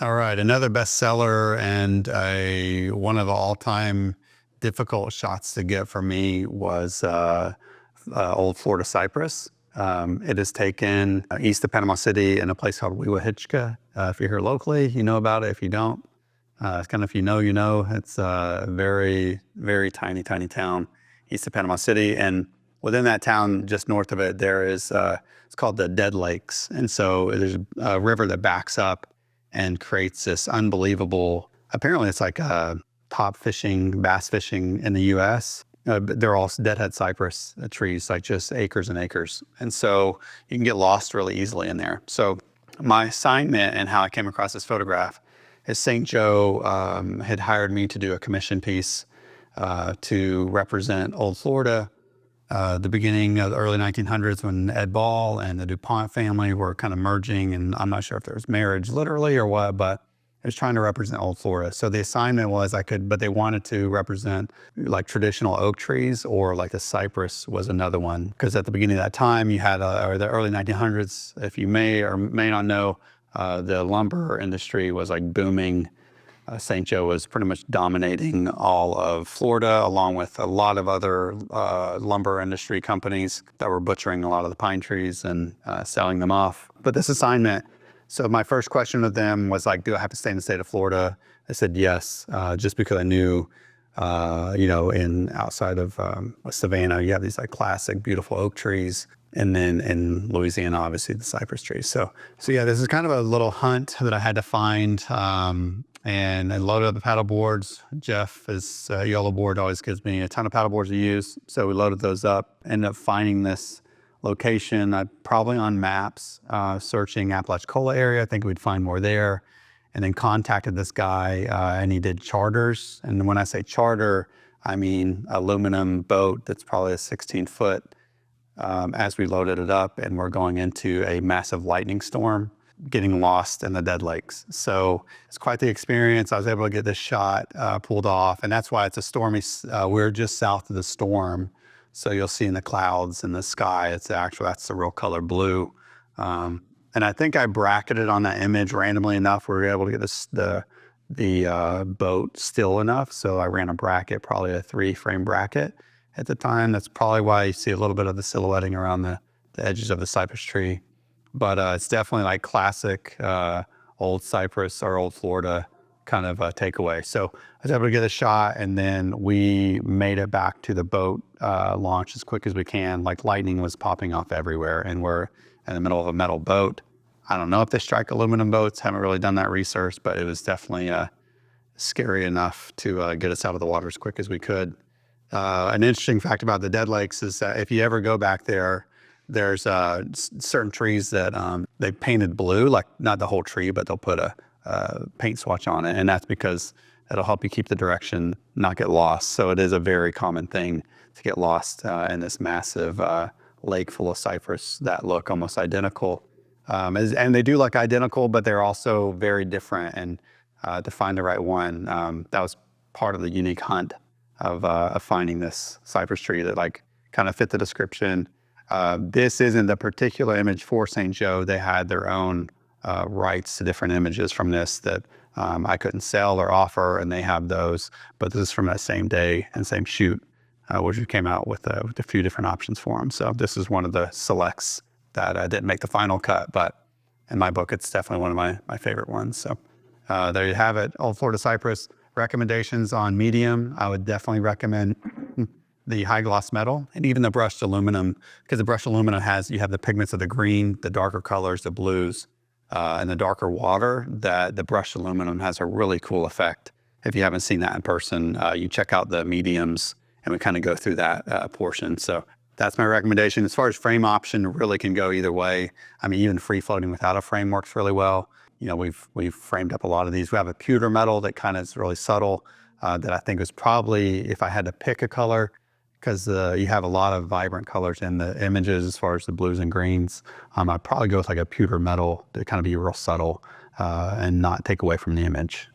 All right, another bestseller and one of the all-time difficult shots to get for me was Old Florida Cypress. It is taken east of Panama City in a place called Wewahitchka. If you're here locally, you know about it. If you don't, it's kind of if you know, you know. It's a very, very tiny, tiny town east of Panama City. And within that town, just north of it, there is, it's called the Dead Lakes. And so there's a river that backs up and creates this unbelievable, apparently it's like top fishing, bass fishing in the US. But they're all deadhead cypress trees, like just acres and acres. And so you can get lost really easily in there. So my assignment and how I came across this photograph is St. Joe had hired me to do a commission piece to represent Old Florida, the beginning of the early 1900s when Ed Ball and the DuPont family were kind of merging, and I'm not sure if there was marriage literally or what, but I was trying to represent Old Florida. So the assignment was but they wanted to represent like traditional oak trees, or like the cypress was another one. Because at the beginning of that time you had, or the early 1900s, if you may or may not know, the lumber industry was like booming. St. Joe was pretty much dominating all of Florida, along with a lot of other lumber industry companies that were butchering a lot of the pine trees and selling them off. But this assignment, so my first question of them was like, do I have to stay in the state of Florida? I said yes, just because I knew, outside of Savannah, you have these like classic, beautiful oak trees. And then in Louisiana, obviously the cypress trees. So yeah, this is kind of a little hunt that I had to find. And I loaded up the paddle boards. Jeff, his yellow board, always gives me a ton of paddle boards to use. So we loaded those up, ended up finding this location, probably on maps, searching Apalachicola area. I think we'd find more there. And then contacted this guy, and he did charters. And when I say charter, I mean aluminum boat that's probably a 16-foot. As we loaded it up, and we're going into a massive lightning storm, getting lost in the Dead Lakes. So it's quite the experience. I was able to get this shot pulled off, and that's why it's a stormy, we're just south of the storm. So you'll see in the clouds in the sky, that's the real color blue. And I think I bracketed on that image randomly enough. We were able to get the boat still enough. So I ran a bracket, probably a 3-frame bracket at the time. That's probably why you see a little bit of the silhouetting around the edges of the cypress tree. But it's definitely like classic old cypress or old Florida kind of takeaway. So I was able to get a shot, and then we made it back to the boat launch as quick as we can. Like lightning was popping off everywhere, and we're in the middle of a metal boat. I don't know if they strike aluminum boats, haven't really done that research, but it was definitely scary enough to get us out of the water as quick as we could. An interesting fact about the Dead Lakes is that if you ever go back there, there's certain trees that they painted blue, like not the whole tree, but they'll put a paint swatch on it. And that's because it'll help you keep the direction, not get lost. So it is a very common thing to get lost in this massive lake full of cypress that look almost identical. And they do look identical, but they're also very different. And to find the right one, that was part of the unique hunt of finding this cypress tree that like kind of fit the description. This isn't the particular image for St. Joe. They had their own rights to different images from this that I couldn't sell or offer, and they have those. But this is from that same day and same shoot, which we came out with a few different options for them. So this is one of the selects that didn't make the final cut, but in my book, it's definitely one of my favorite ones. So there you have it, Old Florida Cypress. Recommendations on medium, I would definitely recommend the high gloss metal and even the brushed aluminum, because the brushed aluminum you have the pigments of the green, the darker colors, the blues, and the darker water. That the brushed aluminum has a really cool effect. If you haven't seen that in person, you check out the mediums, and we kind of go through that portion. So that's my recommendation. As far as frame option, really can go either way. I mean, even free floating without a frame works really well. You know, we've framed up a lot of these. We have a pewter metal that kind of is really subtle, that I think was probably, if I had to pick a color, because you have a lot of vibrant colors in the images as far as the blues and greens, I'd probably go with like a pewter metal to kind of be real subtle and not take away from the image.